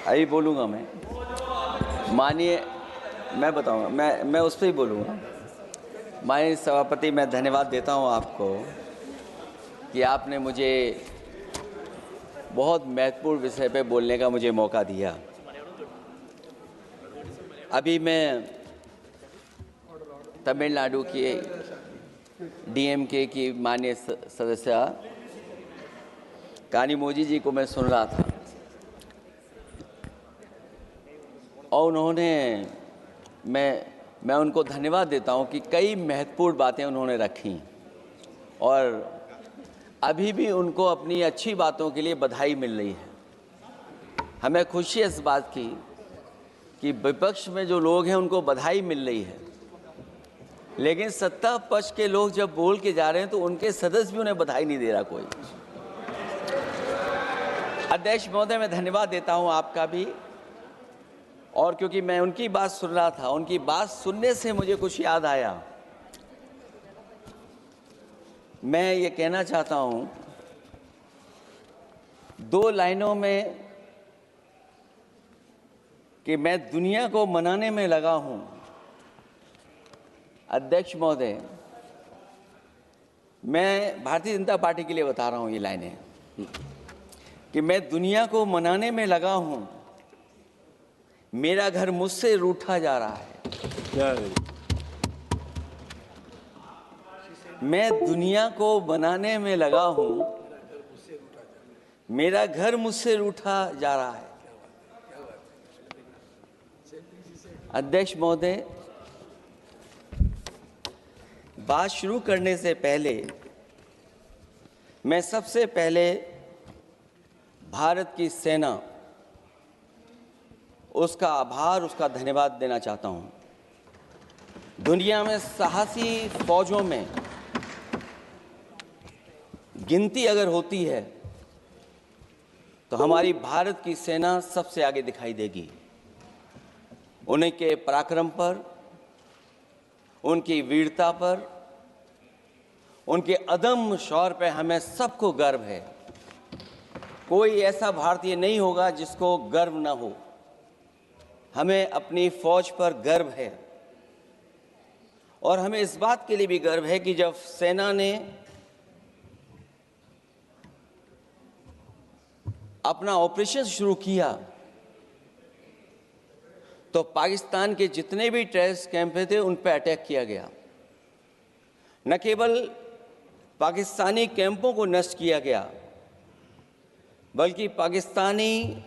अभी बोलूँगा मैं। माननीय, मैं बताऊँगा, मैं उस पर ही बोलूँगा। माननीय सभापति, मैं धन्यवाद देता हूँ आपको कि आपने मुझे बहुत महत्वपूर्ण विषय पे बोलने का मुझे मौका दिया। अभी मैं तमिलनाडु की डीएमके की माननीय सदस्य कानिमोझी जी को मैं सुन रहा था और उन्होंने मैं उनको धन्यवाद देता हूं कि कई महत्वपूर्ण बातें उन्होंने रखी और अभी भी उनको अपनी अच्छी बातों के लिए बधाई मिल रही है। हमें खुशी है इस बात की कि विपक्ष में जो लोग हैं उनको बधाई मिल रही है, लेकिन सत्ता पक्ष के लोग जब बोल के जा रहे हैं तो उनके सदस्य भी उन्हें बधाई नहीं दे रहा कोई। अध्यक्ष महोदय, मैं धन्यवाद देता हूं आपका भी, और क्योंकि मैं उनकी बात सुन रहा था, उनकी बात सुनने से मुझे कुछ याद आया। मैं ये कहना चाहता हूं 2 लाइनों में कि मैं दुनिया को मनाने में लगा हूं। अध्यक्ष महोदय, मैं भारतीय जनता पार्टी के लिए बता रहा हूं ये लाइनें कि मैं दुनिया को मनाने में लगा हूं, मेरा घर मुझसे रूठा जा रहा है। मैं दुनिया को बनाने में लगा हूं, मेरा घर मुझसे रूठा जा रहा है। अध्यक्ष महोदय, बात शुरू करने से पहले मैं सबसे पहले भारत की सेना, उसका आभार, उसका धन्यवाद देना चाहता हूं। दुनिया में साहसी फौजों में गिनती अगर होती है तो हमारी भारत की सेना सबसे आगे दिखाई देगी। उनके पराक्रम पर, उनकी वीरता पर, उनके अदम्य शौर्य पर हमें सबको गर्व है। कोई ऐसा भारतीय नहीं होगा जिसको गर्व ना हो। हमें अपनी फौज पर गर्व है और हमें इस बात के लिए भी गर्व है कि जब सेना ने अपना ऑपरेशन शुरू किया तो पाकिस्तान के जितने भी टेररिस्ट कैंप थे उन पर अटैक किया गया। न केवल पाकिस्तानी कैंपों को नष्ट किया गया, बल्कि पाकिस्तानी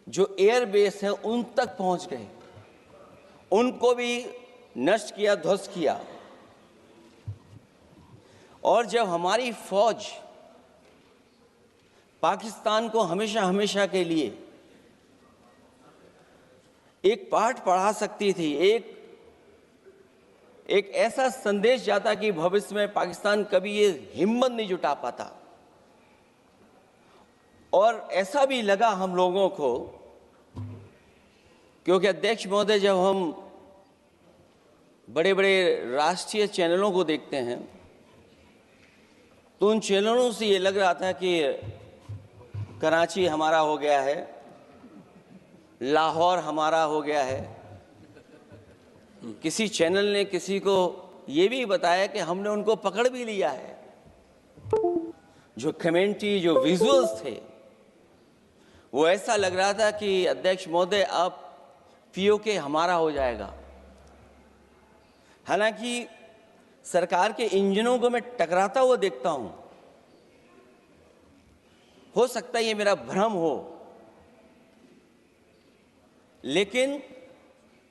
जो एयर बेस हैं उन तक पहुंच गए, उनको भी नष्ट किया, ध्वस्त किया। और जब हमारी फौज पाकिस्तान को हमेशा हमेशा के लिए एक पाठ पढ़ा सकती थी, एक ऐसा संदेश जाता कि भविष्य में पाकिस्तान कभी ये हिम्मत नहीं जुटा पाता, और ऐसा भी लगा हम लोगों को, क्योंकि अध्यक्ष महोदय, जब हम बड़े बड़े राष्ट्रीय चैनलों को देखते हैं तो उन चैनलों से ये लग रहा था कि कराची हमारा हो गया है, लाहौर हमारा हो गया है। किसी चैनल ने किसी को ये भी बताया कि हमने उनको पकड़ भी लिया है। जो कमेंट्री, जो विजुअल्स थे, वो ऐसा लग रहा था कि अध्यक्ष महोदय अब पीओके हमारा हो जाएगा। हालांकि सरकार के इंजनों को मैं टकराता हुआ देखता हूं। हो सकता है ये मेरा भ्रम हो, लेकिन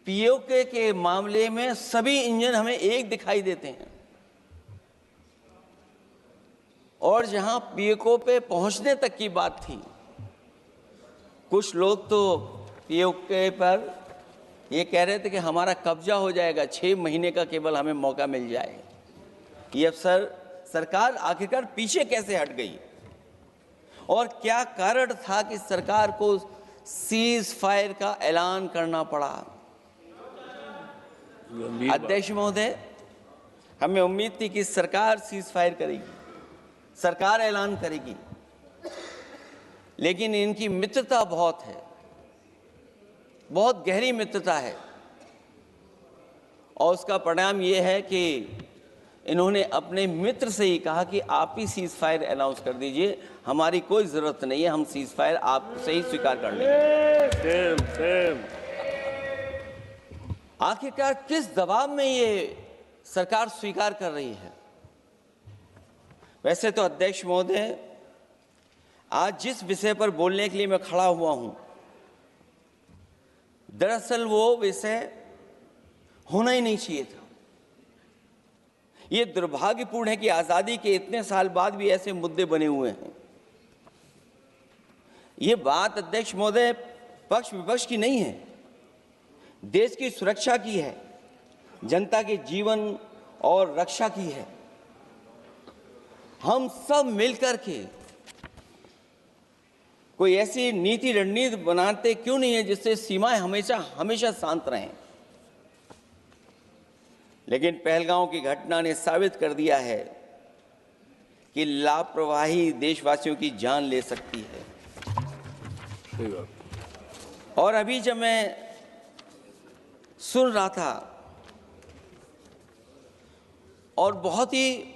पीओके के मामले में सभी इंजन हमें एक दिखाई देते हैं, और जहां पीओके पे पहुंचने तक की बात थी, कुछ लोग तो पीओके पर ये कह रहे थे कि हमारा कब्जा हो जाएगा, 6 महीने का केवल हमें मौका मिल जाए। ये अफसर सरकार आखिरकार पीछे कैसे हट गई, और क्या कारण था कि सरकार को सीज फायर का ऐलान करना पड़ा? अध्यक्ष महोदय, हमें उम्मीद थी कि सरकार सीज फायर करेगी, सरकार ऐलान करेगी, लेकिन इनकी मित्रता बहुत है। बहुत गहरी मित्रता है और उसका परिणाम ये है कि इन्होंने अपने मित्र से ही कहा कि आप ही सीज फायर अनाउंस कर दीजिए, हमारी कोई ज़रूरत नहीं है, हम सीज फायर आपसे ही स्वीकार कर लेंगे। आखिरकार किस दबाव में ये सरकार स्वीकार कर रही है? वैसे तो अध्यक्ष महोदय, आज जिस विषय पर बोलने के लिए मैं खड़ा हुआ हूं, दरअसल वो विषय होना ही नहीं चाहिए था। ये दुर्भाग्यपूर्ण है कि आजादी के इतने साल बाद भी ऐसे मुद्दे बने हुए हैं। ये बात अध्यक्ष महोदय पक्ष विपक्ष की नहीं है, देश की सुरक्षा की है, जनता के जीवन और रक्षा की है। हम सब मिलकर के कोई ऐसी नीति रणनीति बनाते क्यों नहीं है जिससे सीमाएं हमेशा हमेशा शांत रहें। लेकिन पहलगांव की घटना ने साबित कर दिया है कि लापरवाही देशवासियों की जान ले सकती है। और अभी जब मैं सुन रहा था और बहुत ही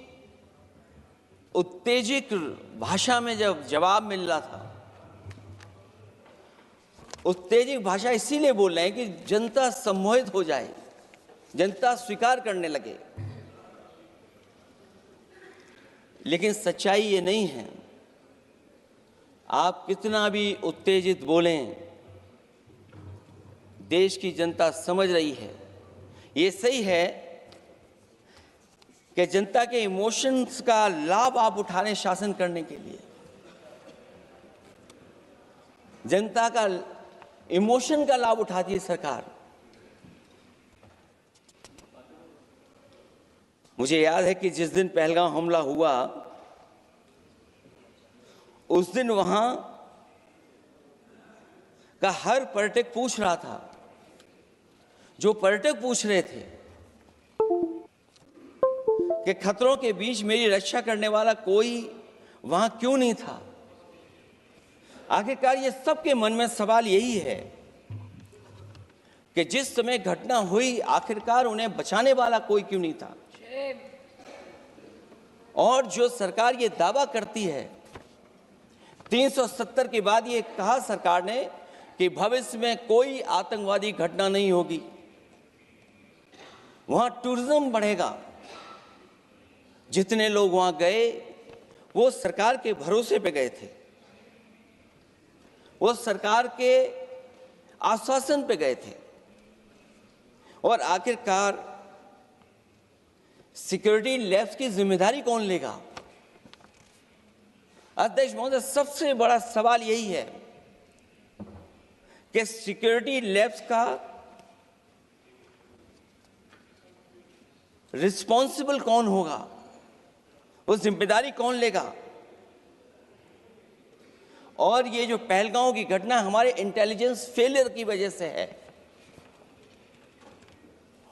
उत्तेजित भाषा में जब जवाब मिल रहा था, उत्तेजित भाषा इसीलिए बोल रहे हैं कि जनता सम्मोहित हो जाए, जनता स्वीकार करने लगे। लेकिन सच्चाई ये नहीं है। आप कितना भी उत्तेजित बोलें, देश की जनता समझ रही है। ये सही है कि जनता के इमोशंस का लाभ आप उठा रहे हैं शासन करने के लिए। जनता का इमोशन का लाभ उठाती है सरकार। मुझे याद है कि जिस दिन पहलगाम हमला हुआ, उस दिन वहां का हर पर्यटक पूछ रहा था, जो पर्यटक पूछ रहे थे कि खतरों के बीच मेरी रक्षा करने वाला कोई वहां क्यों नहीं था। आखिरकार ये सबके मन में सवाल यही है कि जिस समय घटना हुई, आखिरकार उन्हें बचाने वाला कोई क्यों नहीं था। और जो सरकार ये दावा करती है, 370 के बाद ये कहा सरकार ने कि भविष्य में कोई आतंकवादी घटना नहीं होगी, वहां टूरिज्म बढ़ेगा। जितने लोग वहां गए वो सरकार के भरोसे पे गए थे, वो सरकार के आश्वासन पे गए थे। और आखिरकार सिक्योरिटी लैब्स की जिम्मेदारी कौन लेगा? अध्यक्ष महोदय, सबसे बड़ा सवाल यही है कि सिक्योरिटी लैब्स का रिस्पॉन्सिबल कौन होगा, वो जिम्मेदारी कौन लेगा? और ये जो पहलगांव की घटना हमारे इंटेलिजेंस फेलियर की वजह से है।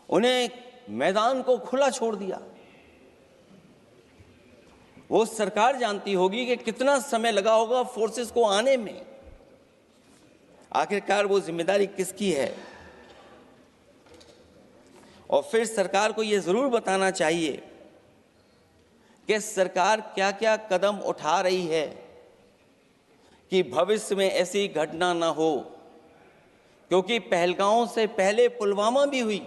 उन्हें मैदान को खुला छोड़ दिया। वो सरकार जानती होगी कि कितना समय लगा होगा फोर्सेस को आने में। आखिरकार वो जिम्मेदारी किसकी है? और फिर सरकार को ये जरूर बताना चाहिए कि सरकार क्या क्या कदम उठा रही है कि भविष्य में ऐसी घटना ना हो। क्योंकि पहलगांव से पहले पुलवामा भी हुई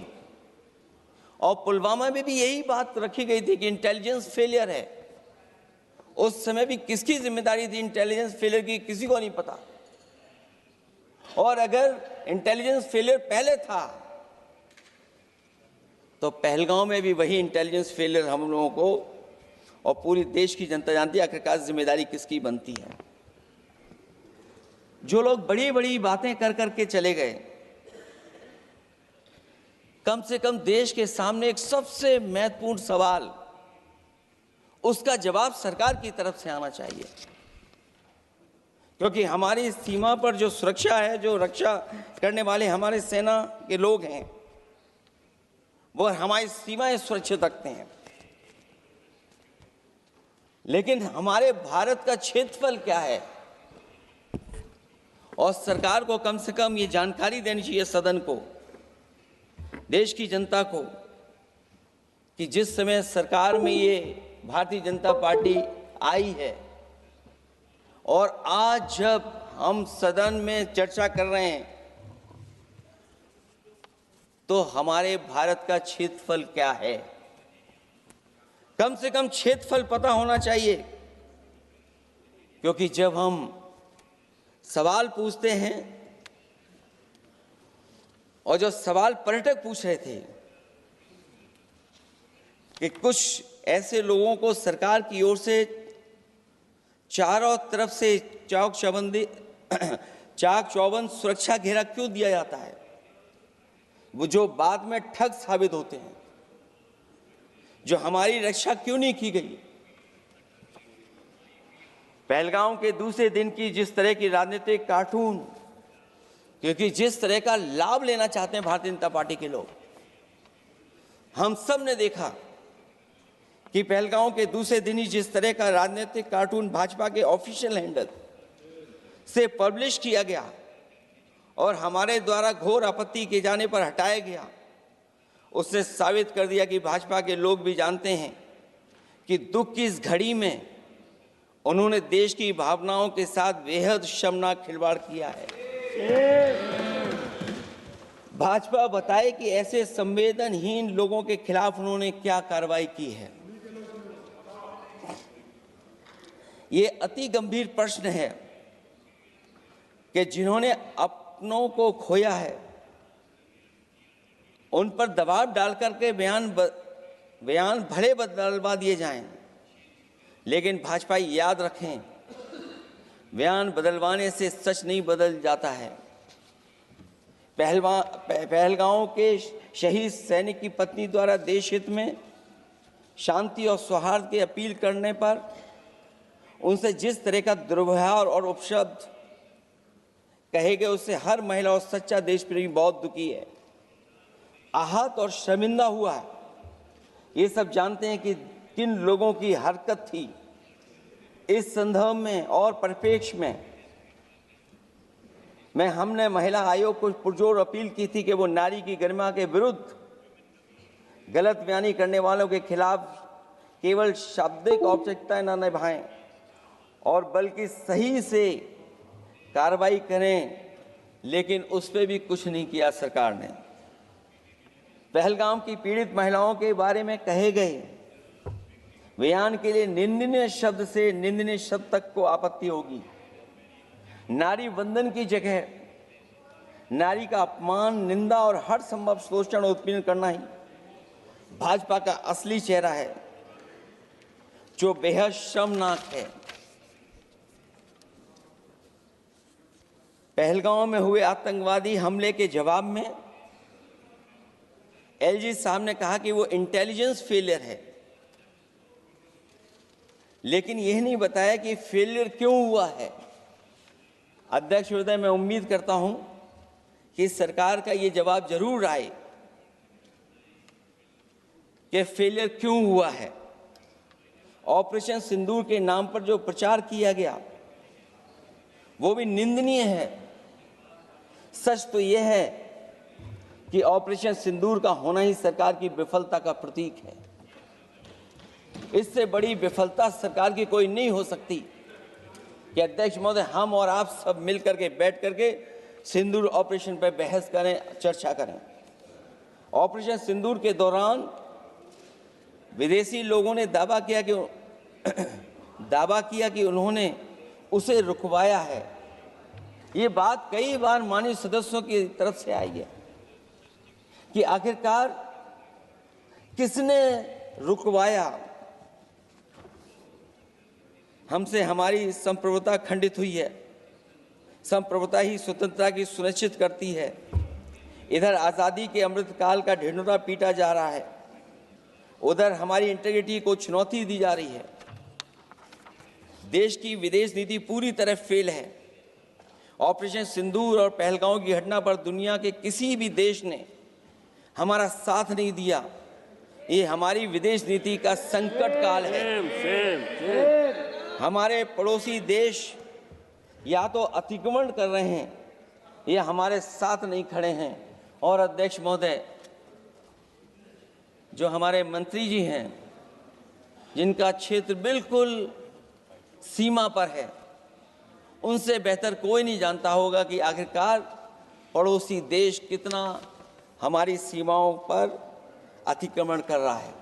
और पुलवामा में भी यही बात रखी गई थी कि इंटेलिजेंस फेलियर है। उस समय भी किसकी जिम्मेदारी थी इंटेलिजेंस फेलियर की? किसी को नहीं पता। और अगर इंटेलिजेंस फेलियर पहले था तो पहलगांव में भी वही इंटेलिजेंस फेलियर हम लोगों को और पूरी देश की जनता जानती है आखिरकार जिम्मेदारी किसकी बनती है। जो लोग बड़ी बड़ी बातें कर करके चले गए, कम से कम देश के सामने एक सबसे महत्वपूर्ण सवाल, उसका जवाब सरकार की तरफ से आना चाहिए। क्योंकि हमारी सीमा पर जो सुरक्षा है, जो रक्षा करने वाले हमारे सेना के लोग हैं, वो हमारी सीमाएं सुरक्षित रखते हैं। लेकिन हमारे भारत का क्षेत्रफल क्या है और सरकार को कम से कम ये जानकारी देनी चाहिए सदन को, देश की जनता को, कि जिस समय सरकार में ये भारतीय जनता पार्टी आई है और आज जब हम सदन में चर्चा कर रहे हैं तो हमारे भारत का क्षेत्रफल क्या है। कम से कम क्षेत्रफल पता होना चाहिए, क्योंकि जब हम सवाल पूछते हैं और जो सवाल पर्यटक पूछ रहे थे कि कुछ ऐसे लोगों को सरकार की ओर से चारों तरफ से चाक चौबंद सुरक्षा घेरा क्यों दिया जाता है, वो जो बाद में ठग साबित होते हैं, जो हमारी रक्षा क्यों नहीं की गई। पहलगाम के दूसरे दिन की जिस तरह की राजनीतिक कार्टून, क्योंकि जिस तरह का लाभ लेना चाहते हैं भारतीय जनता पार्टी के लोग, हम सब ने देखा कि पहलगाम के दूसरे दिन ही जिस तरह का राजनीतिक कार्टून भाजपा के ऑफिशियल हैंडल से पब्लिश किया गया और हमारे द्वारा घोर आपत्ति किए जाने पर हटाया गया, उसने साबित कर दिया कि भाजपा के लोग भी जानते हैं कि दुख की इस घड़ी में उन्होंने देश की भावनाओं के साथ बेहद शर्मनाक खिलवाड़ किया है। भाजपा बताए कि ऐसे संवेदनहीन लोगों के खिलाफ उन्होंने क्या कार्रवाई की है। ये अति गंभीर प्रश्न है कि जिन्होंने अपनों को खोया है उन पर दबाव डालकर के बयान भले बदलवा दिए जाएं, लेकिन भाजपा याद रखें, बयान बदलवाने से सच नहीं बदल जाता है। पहलगांव के शहीद सैनिक की पत्नी द्वारा देश हित में शांति और सौहार्द की अपील करने पर उनसे जिस तरह का दुर्व्यवहार और उपशब्द कहे गए, उससे हर महिला और सच्चा देश प्रेमी बहुत दुखी है, आहत और शर्मिंदा हुआ है। ये सब जानते हैं कि किन लोगों की हरकत थी। इस संदर्भ में और परिप्रेक्ष्य में हमने महिला आयोग को पुरजोर अपील की थी कि वो नारी की गरिमा के विरुद्ध गलत बयानी करने वालों के खिलाफ केवल शाब्दिक औपचारिकताएं न निभाएं और बल्कि सही से कार्रवाई करें, लेकिन उस पर भी कुछ नहीं किया सरकार ने। पहलगाम की पीड़ित महिलाओं के बारे में कहे गए बयान के लिए निंदनीय शब्द से निंदनीय शब्द तक को आपत्ति होगी। नारी वंदन की जगह नारी का अपमान, निंदा और हर संभव शोषण उत्पीड़न करना ही भाजपा का असली चेहरा है, जो बेहद शर्मनाक है। पहलगाम में हुए आतंकवादी हमले के जवाब में एलजी साहब ने कहा कि वो इंटेलिजेंस फेलियर है, लेकिन यह नहीं बताया कि फेलियर क्यों हुआ है। अध्यक्ष महोदय, मैं उम्मीद करता हूं कि सरकार का ये जवाब जरूर आए कि फेलियर क्यों हुआ है। ऑपरेशन सिंदूर के नाम पर जो प्रचार किया गया वो भी निंदनीय है। सच तो यह है कि ऑपरेशन सिंदूर का होना ही सरकार की विफलता का प्रतीक है। इससे बड़ी विफलता सरकार की कोई नहीं हो सकती कि अध्यक्ष महोदय, हम और आप सब मिलकर के बैठ करके सिंदूर ऑपरेशन पर बहस करें, चर्चा करें। ऑपरेशन सिंदूर के दौरान विदेशी लोगों ने दावा किया कि उन्होंने उसे रुकवाया है। ये बात कई बार माननीय सदस्यों की तरफ से आई है कि आखिरकार किसने रुकवाया। हमसे हमारी संप्रभुता खंडित हुई है। संप्रभुता ही स्वतंत्रता की सुनिश्चित करती है। इधर आज़ादी के अमृतकाल का ढिंढोरा पीटा जा रहा है, उधर हमारी इंटीग्रिटी को चुनौती दी जा रही है। देश की विदेश नीति पूरी तरह फेल है। ऑपरेशन सिंदूर और पहलगाम की घटना पर दुनिया के किसी भी देश ने हमारा साथ नहीं दिया। ये हमारी विदेश नीति का संकट काल है। हमारे पड़ोसी देश या तो अतिक्रमण कर रहे हैं या हमारे साथ नहीं खड़े हैं। और अध्यक्ष महोदय, जो हमारे मंत्री जी हैं, जिनका क्षेत्र बिल्कुल सीमा पर है, उनसे बेहतर कोई नहीं जानता होगा कि आखिरकार पड़ोसी देश कितना हमारी सीमाओं पर अतिक्रमण कर रहा है।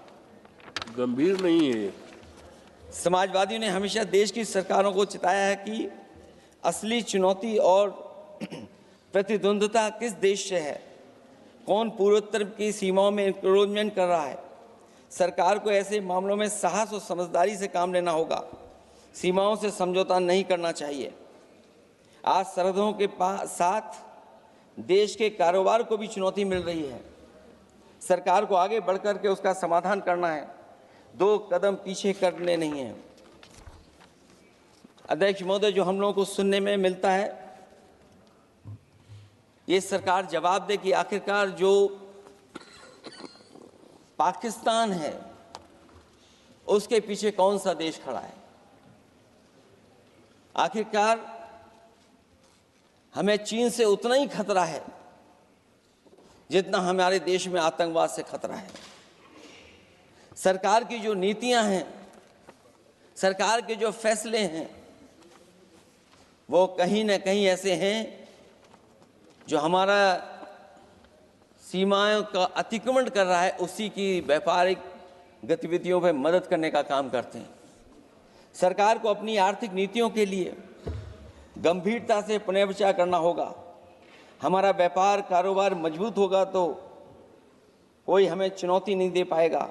गंभीर नहीं है। समाजवादियों ने हमेशा देश की सरकारों को चिताया है कि असली चुनौती और प्रतिद्वंद्विता किस देश से है, कौन पूर्वोत्तर की सीमाओं में इंक्रोचमेंट कर रहा है। सरकार को ऐसे मामलों में साहस और समझदारी से काम लेना होगा, सीमाओं से समझौता नहीं करना चाहिए। आज सरहदों के साथ देश के कारोबार को भी चुनौती मिल रही है। सरकार को आगे बढ़कर के उसका समाधान करना है, 2 कदम पीछे करने नहीं है। अध्यक्ष महोदय, जो हम लोगों को सुनने में मिलता है, ये सरकार जवाब दे कि आखिरकार जो पाकिस्तान है उसके पीछे कौन सा देश खड़ा है। आखिरकार हमें चीन से उतना ही खतरा है जितना हमारे देश में आतंकवाद से खतरा है। सरकार की जो नीतियां हैं, सरकार के जो फैसले हैं, वो कहीं न कहीं ऐसे हैं जो हमारा सीमाओं का अतिक्रमण कर रहा है, उसी की व्यापारिक गतिविधियों में मदद करने का काम करते हैं। सरकार को अपनी आर्थिक नीतियों के लिए गंभीरता से पुनर्विचार करना होगा। हमारा व्यापार कारोबार मजबूत होगा तो कोई हमें चुनौती नहीं दे पाएगा।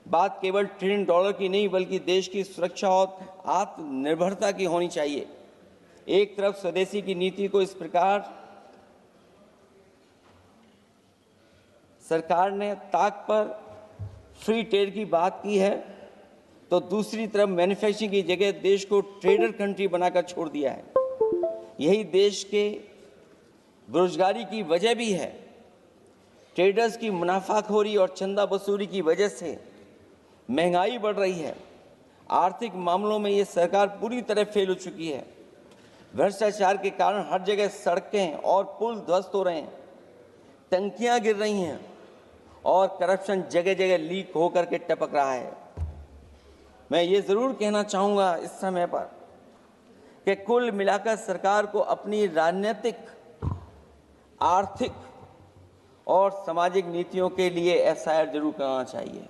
बात केवल $1 ट्रिलियन की नहीं, बल्कि देश की सुरक्षा और आत्मनिर्भरता की होनी चाहिए। एक तरफ स्वदेशी की नीति को इस प्रकार सरकार ने ताक पर फ्री ट्रेड की बात की है, तो दूसरी तरफ मैन्युफैक्चरिंग की जगह देश को ट्रेडर कंट्री बनाकर छोड़ दिया है। यही देश के बेरोजगारी की वजह भी है। ट्रेडर्स की मुनाफाखोरी और चंदा वसूली की वजह से महंगाई बढ़ रही है। आर्थिक मामलों में ये सरकार पूरी तरह फेल हो चुकी है। भ्रष्टाचार के कारण हर जगह सड़कें और पुल ध्वस्त हो रहे हैं, टंकियां गिर रही हैं और करप्शन जगह जगह लीक होकर के टपक रहा है। मैं ये ज़रूर कहना चाहूँगा इस समय पर कि कुल मिलाकर सरकार को अपनी राजनीतिक, आर्थिक और सामाजिक नीतियों के लिए एफआईआर जरूर करना चाहिए।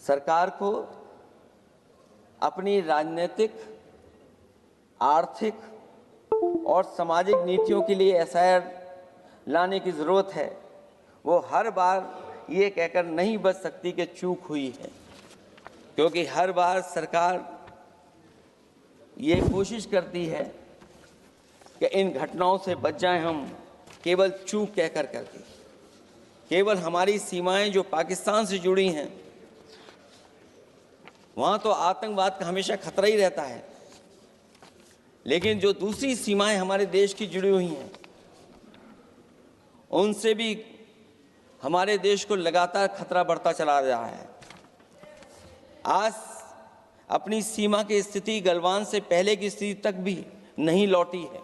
सरकार को अपनी राजनीतिक, आर्थिक और सामाजिक नीतियों के लिए एफआईआर लाने की ज़रूरत है। वो हर बार ये कहकर नहीं बच सकती कि चूक हुई है, क्योंकि हर बार सरकार ये कोशिश करती है कि इन घटनाओं से बच जाएं हम, केवल चूक कहकर करके। केवल हमारी सीमाएं जो पाकिस्तान से जुड़ी हैं, वहाँ तो आतंकवाद का हमेशा खतरा ही रहता है, लेकिन जो दूसरी सीमाएं हमारे देश की जुड़ी हुई हैं, उनसे भी हमारे देश को लगातार खतरा बढ़ता चला रहा है। आज अपनी सीमा की स्थिति गलवान से पहले की स्थिति तक भी नहीं लौटी है।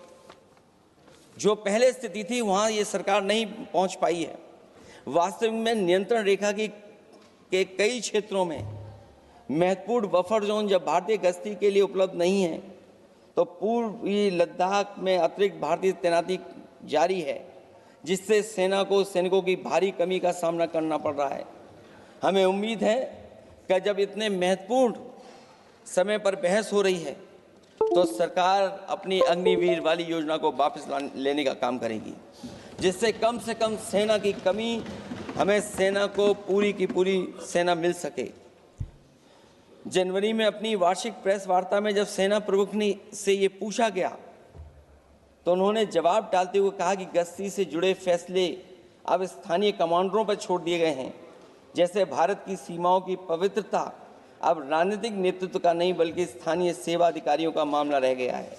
जो पहले स्थिति थी वहाँ ये सरकार नहीं पहुँच पाई है। वास्तविक में नियंत्रण रेखा के कई क्षेत्रों में महत्वपूर्ण बफर जोन जब भारतीय गश्ती के लिए उपलब्ध नहीं है, तो पूर्वी लद्दाख में अतिरिक्त भारतीय तैनाती जारी है, जिससे सेना को सैनिकों की भारी कमी का सामना करना पड़ रहा है। हमें उम्मीद है कि जब इतने महत्वपूर्ण समय पर बहस हो रही है, तो सरकार अपनी अग्निवीर वाली योजना को वापस लेने का काम करेगी, जिससे कम से कम सेना की कमी, हमें सेना को पूरी की पूरी सेना मिल सके। जनवरी में अपनी वार्षिक प्रेस वार्ता में जब सेना प्रमुख से ये पूछा गया, तो उन्होंने जवाब डालते हुए कहा कि गश्ती से जुड़े फैसले अब स्थानीय कमांडरों पर छोड़ दिए गए हैं। जैसे भारत की सीमाओं की पवित्रता अब राजनीतिक नेतृत्व का नहीं, बल्कि स्थानीय सेवा अधिकारियों का मामला रह गया है।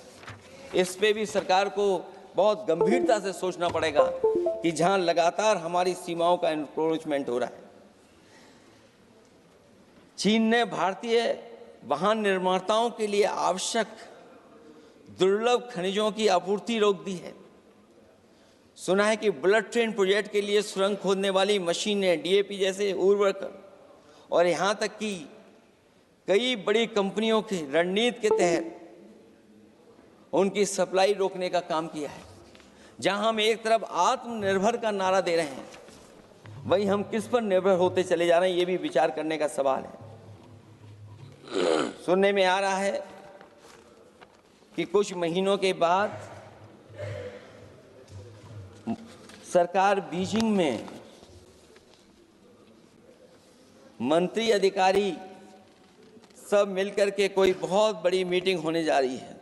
इस पे भी सरकार को बहुत गंभीरता से सोचना पड़ेगा कि जहां लगातार हमारी सीमाओं का एनक्रोचमेंट हो रहा है। चीन ने भारतीय वाहन निर्माताओं के लिए आवश्यक दुर्लभ खनिजों की आपूर्ति रोक दी है। सुना है कि बुलेट ट्रेन प्रोजेक्ट के लिए सुरंग खोदने वाली मशीनें, डीएपी जैसे उर्वरक और यहाँ तक कि कई बड़ी कंपनियों की रणनीति के तहत उनकी सप्लाई रोकने का काम किया है। जहां हम एक तरफ आत्मनिर्भर का नारा दे रहे हैं, वहीं हम किस पर निर्भर होते चले जा रहे हैं, ये भी विचार करने का सवाल है। सुनने में आ रहा है कि कुछ महीनों के बाद सरकार बीजिंग में मंत्री अधिकारी सब मिलकर के कोई बहुत बड़ी मीटिंग होने जा रही है।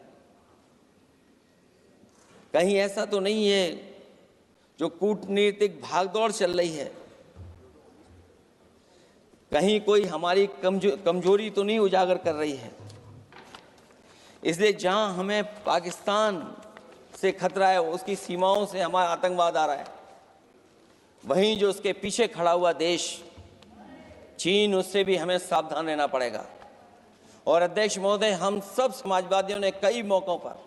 कहीं ऐसा तो नहीं है जो कूटनीतिक भागदौड़ चल रही है? कहीं कोई हमारी कमजोरी तो नहीं उजागर कर रही है? इसलिए जहां हमें पाकिस्तान से खतरा है, उसकी सीमाओं से हमारा आतंकवाद आ रहा है, वहीं जो उसके पीछे खड़ा हुआ देश चीन, उससे भी हमें सावधान रहना पड़ेगा। और अध्यक्ष महोदय, हम सब समाजवादियों ने कई मौकों पर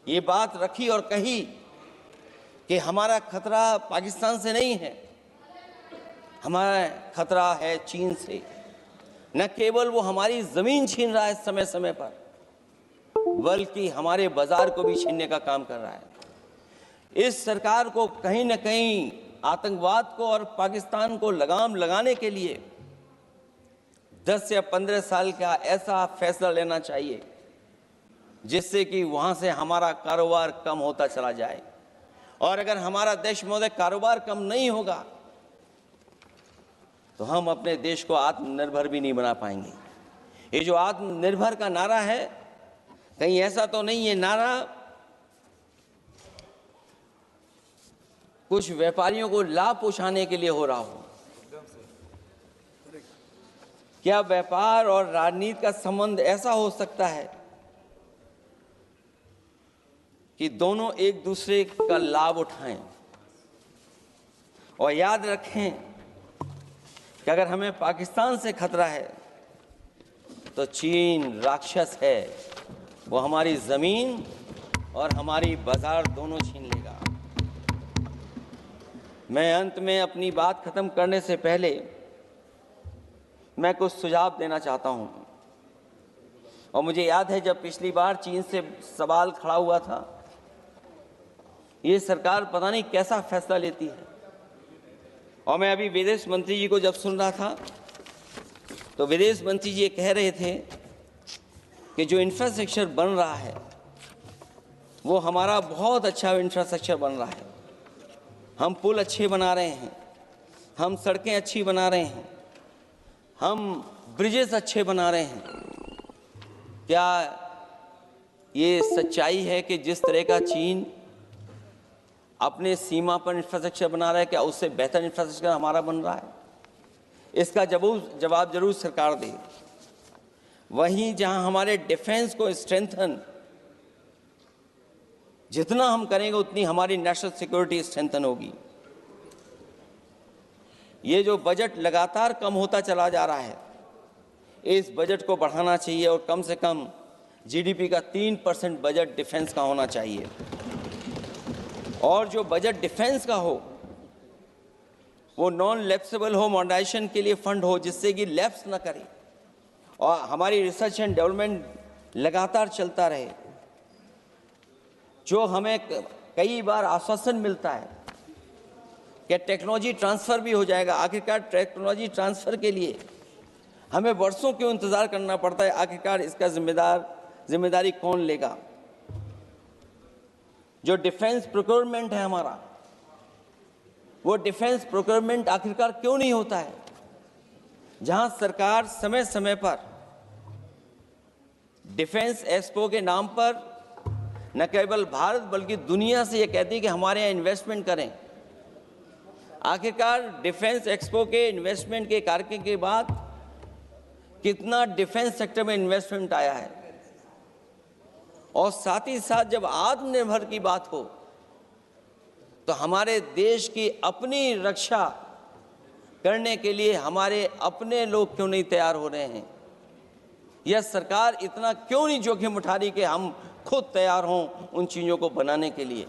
ये बात रखी और कही कि हमारा खतरा पाकिस्तान से नहीं है, हमारा खतरा है चीन से। न केवल वो हमारी जमीन छीन रहा है समय समय पर, बल्कि हमारे बाजार को भी छीनने का काम कर रहा है। इस सरकार को कहीं न कहीं आतंकवाद को और पाकिस्तान को लगाम लगाने के लिए 10 या 15 साल का ऐसा फैसला लेना चाहिए जिससे कि वहां से हमारा कारोबार कम होता चला जाए। और अगर हमारा देश महोदय कारोबार कम नहीं होगा तो हम अपने देश को आत्मनिर्भर भी नहीं बना पाएंगे। ये जो आत्मनिर्भर का नारा है, कहीं ऐसा तो नहीं है नारा कुछ व्यापारियों को लाभ पहुंचाने के लिए हो रहा हो? क्या व्यापार और राजनीति का संबंध ऐसा हो सकता है कि दोनों एक दूसरे का लाभ उठाएं? और याद रखें कि अगर हमें पाकिस्तान से खतरा है तो चीन राक्षस है, वो हमारी जमीन और हमारी बाजार दोनों छीन लेगा। मैं अंत में अपनी बात खत्म करने से पहले मैं कुछ सुझाव देना चाहता हूं। और मुझे याद है जब पिछली बार चीन से सवाल खड़ा हुआ था, ये सरकार पता नहीं कैसा फैसला लेती है। और मैं अभी विदेश मंत्री जी को जब सुन रहा था तो विदेश मंत्री जी ये कह रहे थे कि जो इंफ्रास्ट्रक्चर बन रहा है वो हमारा बहुत अच्छा इंफ्रास्ट्रक्चर बन रहा है। हम पुल अच्छे बना रहे हैं, हम सड़कें अच्छी बना रहे हैं, हम ब्रिजेस अच्छे बना रहे हैं। क्या ये सच्चाई है कि जिस तरह का चीन अपने सीमा पर इंफ्रास्ट्रक्चर बना रहा है, क्या उससे बेहतर इंफ्रास्ट्रक्चर हमारा बन रहा है? इसका जवाब जरूर सरकार दे। वहीं जहां हमारे डिफेंस को स्ट्रेंथन जितना हम करेंगे उतनी हमारी नेशनल सिक्योरिटी स्ट्रेंथन होगी। ये जो बजट लगातार कम होता चला जा रहा है, इस बजट को बढ़ाना चाहिए और कम से कम जीडीपी का 3% बजट डिफेंस का होना चाहिए। और जो बजट डिफेंस का हो वो नॉन लैप्सेबल हो, मॉडर्नाइजेशन के लिए फंड हो जिससे कि लैप्स ना करे और हमारी रिसर्च एंड डेवलपमेंट लगातार चलता रहे। जो हमें कई बार आश्वासन मिलता है कि टेक्नोलॉजी ट्रांसफ़र भी हो जाएगा, आखिरकार टेक्नोलॉजी ट्रांसफ़र के लिए हमें वर्षों क्यों इंतज़ार करना पड़ता है? आखिरकार इसका जिम्मेदारी कौन लेगा? जो डिफेंस प्रोक्योरमेंट है हमारा, वो डिफेंस प्रोक्योरमेंट आखिरकार क्यों नहीं होता है? जहां सरकार समय समय पर डिफेंस एक्सपो के नाम पर न केवल भारत बल्कि दुनिया से ये कहती है कि हमारे यहाँ इन्वेस्टमेंट करें। आखिरकार डिफेंस एक्सपो के इन्वेस्टमेंट के कार्यक्रम के बाद कितना डिफेंस सेक्टर में इन्वेस्टमेंट आया है? और साथ ही साथ जब आत्मनिर्भर की बात हो तो हमारे देश की अपनी रक्षा करने के लिए हमारे अपने लोग क्यों नहीं तैयार हो रहे हैं? यह सरकार इतना क्यों नहीं जोखिम उठा रही कि हम खुद तैयार हों उन चीज़ों को बनाने के लिए।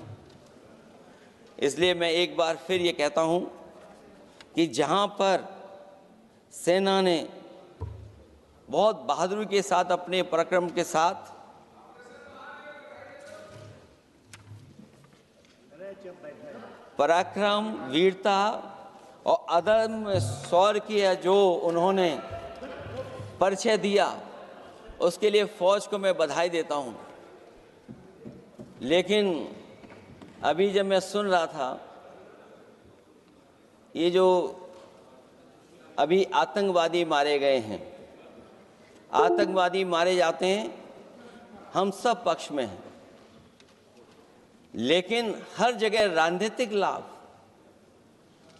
इसलिए मैं एक बार फिर ये कहता हूं कि जहां पर सेना ने बहुत बहादुरी के साथ, अपने पराक्रम के साथ पराक्रम, वीरता और अदम्य शौर्य की जो उन्होंने परिचय दिया, उसके लिए फौज को मैं बधाई देता हूं। लेकिन अभी जब मैं सुन रहा था, ये जो अभी आतंकवादी मारे गए हैं, आतंकवादी मारे जाते हैं, हम सब पक्ष में हैं, लेकिन हर जगह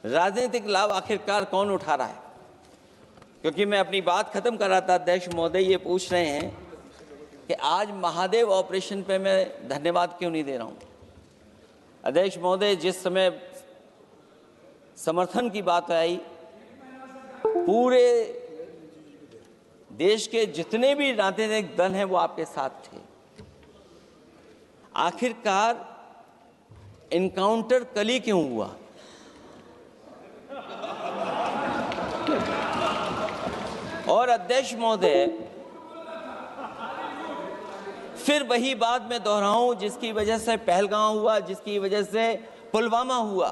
राजनीतिक लाभ आखिरकार कौन उठा रहा है? क्योंकि मैं अपनी बात खत्म कर रहा था, अध्यक्ष महोदय ये पूछ रहे हैं कि आज महादेव ऑपरेशन पे मैं धन्यवाद क्यों नहीं दे रहा हूं। अध्यक्ष महोदय, जिस समय समर्थन की बात आई, पूरे देश के जितने भी राजनीतिक दल हैं वो आपके साथ थे। आखिरकार इनकाउंटर कल ही क्यों हुआ? और अध्यक्ष महोदय, फिर वही बात मैं दोहराऊं जिसकी वजह से पहलगांव हुआ, जिसकी वजह से पुलवामा हुआ।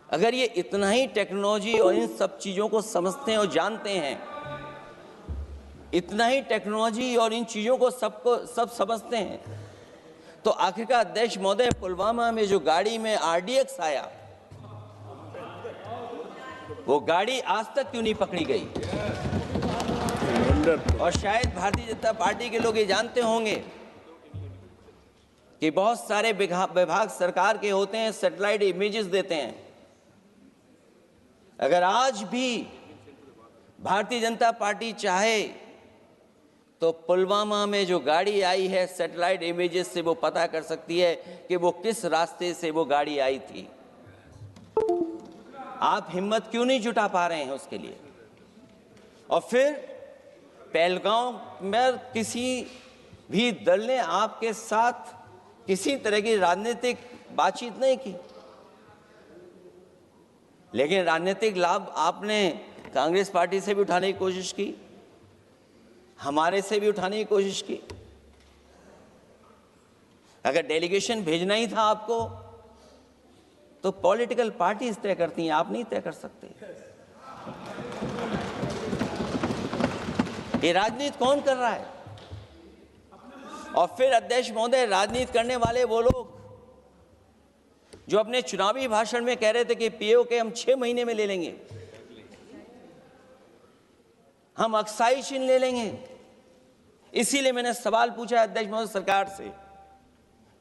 अगर ये इतना ही टेक्नोलॉजी और इन सब चीजों को समझते हैं और जानते हैं, इतना ही टेक्नोलॉजी और इन चीजों को सब समझते हैं, तो आखिरकार अध्यक्ष महोदय, पुलवामा में जो गाड़ी में RDX आया, वो गाड़ी आज तक क्यों नहीं पकड़ी गई? और शायद भारतीय जनता पार्टी के लोग ये जानते होंगे कि बहुत सारे विभाग सरकार के होते हैं, सैटेलाइट इमेजेस देते हैं। अगर आज भी भारतीय जनता पार्टी चाहे तो पुलवामा में जो गाड़ी आई है, सैटेलाइट इमेजेस से वो पता कर सकती है कि वो किस रास्ते से वो गाड़ी आई थी। आप हिम्मत क्यों नहीं जुटा पा रहे हैं उसके लिए? और फिर पहलगांव में किसी भी दल ने आपके साथ किसी तरह की राजनीतिक बातचीत नहीं की, लेकिन राजनीतिक लाभ आपने कांग्रेस पार्टी से भी उठाने की कोशिश की, हमारे से भी उठाने की कोशिश की। अगर डेलीगेशन भेजना ही था आपको, तो पॉलिटिकल पार्टीज तय करती हैं, आप नहीं तय कर सकते। ये राजनीति कौन कर रहा है? और फिर अध्यक्ष महोदय, राजनीति करने वाले वो लोग जो अपने चुनावी भाषण में कह रहे थे कि POK हम 6 महीने में ले लेंगे, हम अक्साई चिन्ह ले लेंगे। इसीलिए मैंने सवाल पूछा अध्यक्ष महोदय सरकार से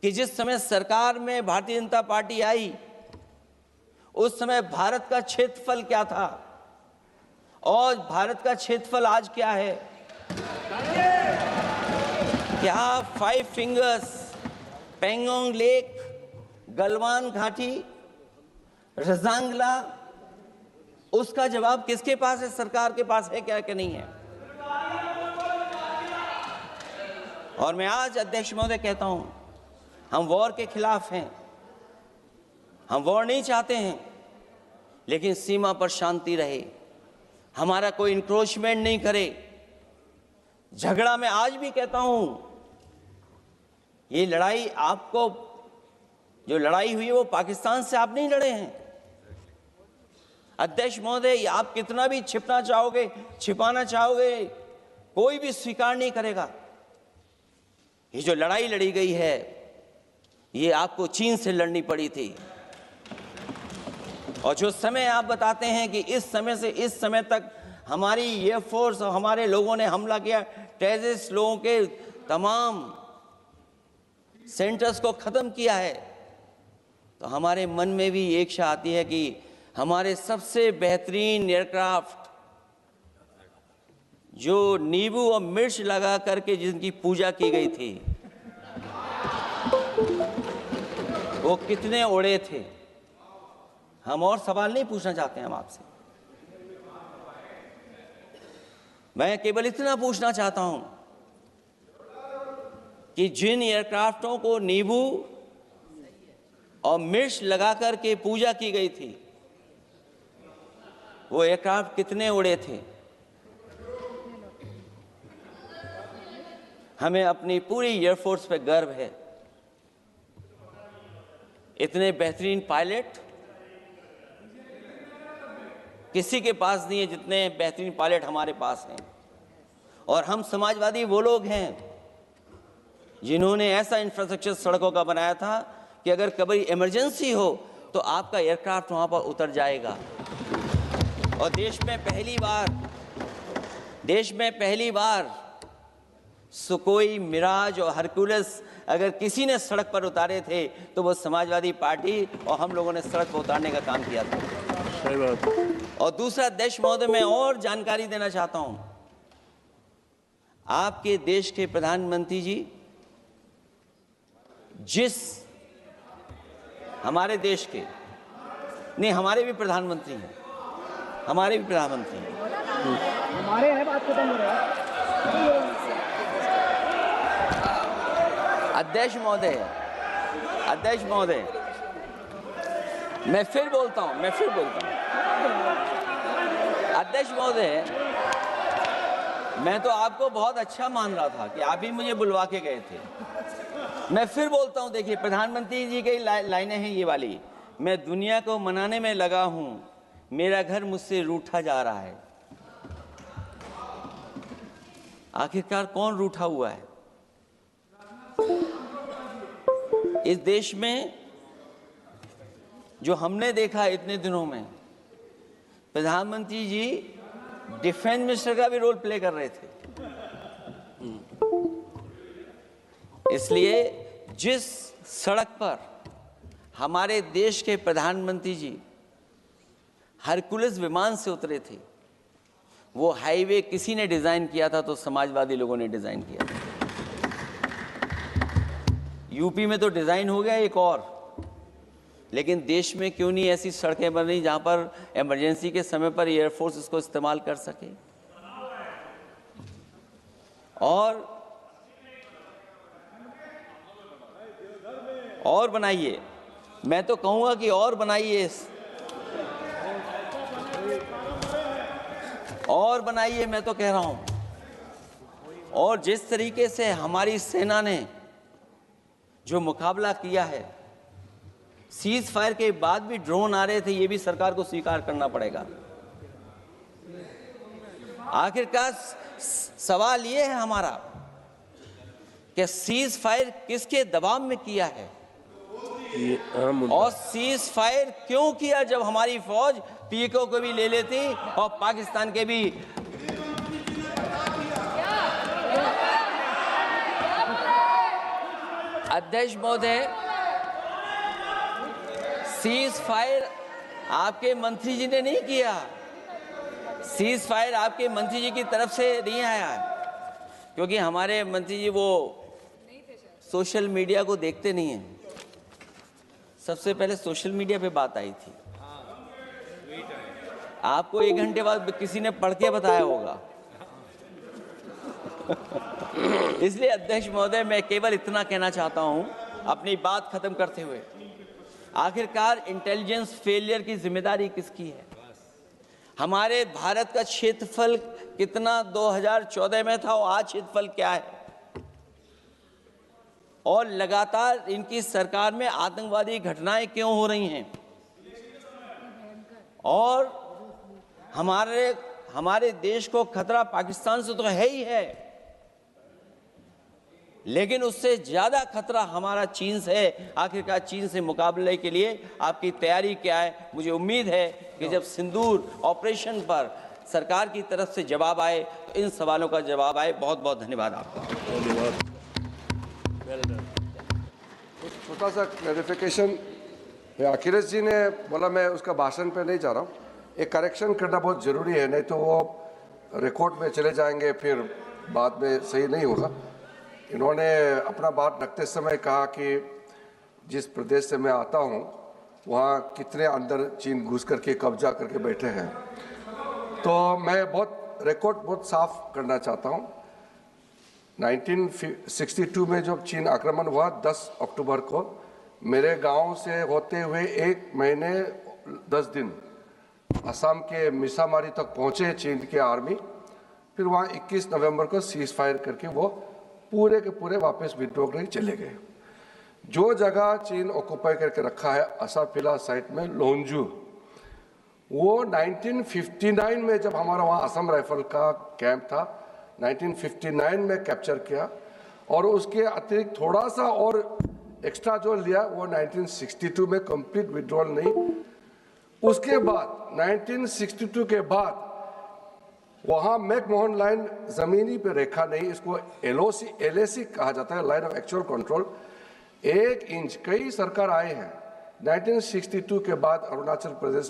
कि जिस समय सरकार में भारतीय जनता पार्टी आई, उस समय भारत का क्षेत्रफल क्या था और भारत का क्षेत्रफल आज क्या है? क्या 5 फिंगर्स, पेंगोंग लेक, गलवान घाटी, रजांगला, उसका जवाब किसके पास है? सरकार के पास है क्या कि नहीं है? और मैं आज अध्यक्ष महोदय कहता हूं, हम वॉर के खिलाफ हैं, हम वॉर नहीं चाहते हैं, लेकिन सीमा पर शांति रहे, हमारा कोई इंक्रोचमेंट नहीं करे। झगड़ा मैं आज भी कहता हूं, ये लड़ाई आपको, जो लड़ाई हुई है वो पाकिस्तान से आप नहीं लड़े हैं। अध्यक्ष महोदय, आप कितना भी छिपना चाहोगे, छिपाना चाहोगे, कोई भी स्वीकार नहीं करेगा। ये जो लड़ाई लड़ी गई है, ये आपको चीन से लड़नी पड़ी थी। और जो समय आप बताते हैं कि इस समय से इस समय तक हमारी एयरफोर्स और हमारे लोगों ने हमला किया, टेररिस्ट लोगों के तमाम सेंटर्स को ख़त्म किया है, तो हमारे मन में भी एक इच्छा आती है कि हमारे सबसे बेहतरीन एयरक्राफ्ट, जो नींबू और मिर्च लगा करके जिनकी पूजा की गई थी, वो कितने उड़े थे? हम और सवाल नहीं पूछना चाहते हैं हम आपसे। मैं केवल इतना पूछना चाहता हूं कि जिन एयरक्राफ्टों को नींबू और मिर्च लगाकर के पूजा की गई थी, वो एयरक्राफ्ट कितने उड़े थे? हमें अपनी पूरी एयरफोर्स पे गर्व है। इतने बेहतरीन पायलट किसी के पास नहीं है जितने बेहतरीन पायलट हमारे पास हैं। और हम समाजवादी वो लोग हैं जिन्होंने ऐसा इंफ्रास्ट्रक्चर सड़कों का बनाया था कि अगर कभी इमरजेंसी हो तो आपका एयरक्राफ्ट वहां पर उतर जाएगा। और देश में पहली बार सुकोई, मिराज और हरकुलस अगर किसी ने सड़क पर उतारे थे तो वो समाजवादी पार्टी और हम लोगों ने सड़क पर उतारने का काम किया था। सही बात। और दूसरा, अध्यक्ष महोदय, मैं और जानकारी देना चाहता हूं। आपके देश के प्रधानमंत्री जी हमारे देश के नहीं, हमारे भी प्रधानमंत्री हैं, हमारे हैं, बात खत्म हो रहा है। अध्यक्ष महोदय, मैं फिर बोलता हूं। अध्यक्ष महोदय, मैं तो आपको बहुत अच्छा मान रहा था कि आप ही मुझे बुलवा के गए थे। मैं फिर बोलता हूं, देखिए, प्रधानमंत्री जी की लाइनें हैं ये वाली, मैं दुनिया को मनाने में लगा हूं, मेरा घर मुझसे रूठा जा रहा है। आखिरकार कौन रूठा हुआ है? इस देश में जो हमने देखा इतने दिनों में, प्रधानमंत्री जी डिफेंस मिनिस्टर का भी रोल प्ले कर रहे थे। इसलिए जिस सड़क पर हमारे देश के प्रधानमंत्री जी हरकुलस विमान से उतरे थे, वो हाईवे किसी ने डिजाइन किया था? तो समाजवादी लोगों ने डिजाइन किया था। यूपी में तो डिजाइन हो गया एक और, लेकिन देश में क्यों नहीं ऐसी सड़कें बन रही जहां पर इमरजेंसी के समय पर एयरफोर्स इसको इस्तेमाल कर सके? और बनाइए, मैं तो कहूंगा कि और बनाइए, मैं तो कह रहा हूं। और जिस तरीके से हमारी सेना ने जो मुकाबला किया है, सीज फायर के बाद भी ड्रोन आ रहे थे, ये भी सरकार को स्वीकार करना पड़ेगा। आखिरकार सवाल ये है हमारा कि सीज फायर किसके दबाव में किया है, और सीज फायर क्यों किया जब हमारी फौज पीओके को भी ले लेती और पाकिस्तान के भी। अध्यक्ष महोदय, सीज फायर आपके मंत्री जी ने नहीं किया, सीज फायर आपके मंत्री जी की तरफ से नहीं आया, क्योंकि हमारे मंत्री जी वो सोशल मीडिया को देखते नहीं हैं। सबसे पहले सोशल मीडिया पे बात आई थी, आपको 1 घंटे बाद किसी ने पढ़ के बताया होगा। इसलिए अध्यक्ष महोदय, मैं केवल इतना कहना चाहता हूं अपनी बात खत्म करते हुए, आखिरकार इंटेलिजेंस फेलियर की जिम्मेदारी किसकी है? हमारे भारत का क्षेत्रफल कितना 2014 में था और आज क्षेत्रफल क्या है? और लगातार इनकी सरकार में आतंकवादी घटनाएं क्यों हो रही हैं? और हमारे देश को खतरा पाकिस्तान से तो है ही है, लेकिन उससे ज्यादा खतरा हमारा चीन से है। आखिरकार चीन से मुकाबले के लिए आपकी तैयारी क्या है? मुझे उम्मीद है कि जब सिंदूर ऑपरेशन पर सरकार की तरफ से जवाब आए तो इन सवालों का जवाब आए। बहुत बहुत धन्यवाद आपका। धन्यवाद। छोटा सा क्लैरिफिकेशन, अखिलेश जी ने बोला, मैं उसका भाषण पे नहीं जा रहा हूँ, एक करेक्शन करना बहुत ज़रूरी है, नहीं तो वो रिकॉर्ड में चले जाएंगे, फिर बाद में सही नहीं होगा। इन्होंने अपना बात रखते समय कहा कि जिस प्रदेश से मैं आता हूँ वहाँ कितने अंदर चीन घुस करके कब्जा करके बैठे हैं। तो मैं बहुत रिकॉर्ड बहुत साफ करना चाहता हूँ। 1962 में जब चीन आक्रमण हुआ 10 अक्टूबर को, मेरे गांव से होते हुए 1 महीने 10 दिन असम के मिसामारी तक पहुंचे चीन के आर्मी। फिर वहाँ 21 नवंबर को सीज फायर करके वो पूरे के पूरे वापस विड्रॉ करके चले गए। जो जगह चीन ऑक्युपाई करके रखा है असाफिला साइट में लोंजू, वो 1959 में जब हमारा वहाँ असम राइफल का कैंप था 1959 में कैप्चर किया, और उसके अतिरिक्त थोड़ा सा और एक्स्ट्रा जो लिया वो 1962 में कंप्लीट विड्रॉल नहीं। उसके बाद 1962 के बाद वहाँ मैकमोहन लाइन जमीनी पे रेखा नहीं, इसको LAC कहा जाता है, line of actual control. 1 inch कई सरकार आए हैं 1962 के बाद अरुणाचल प्रदेश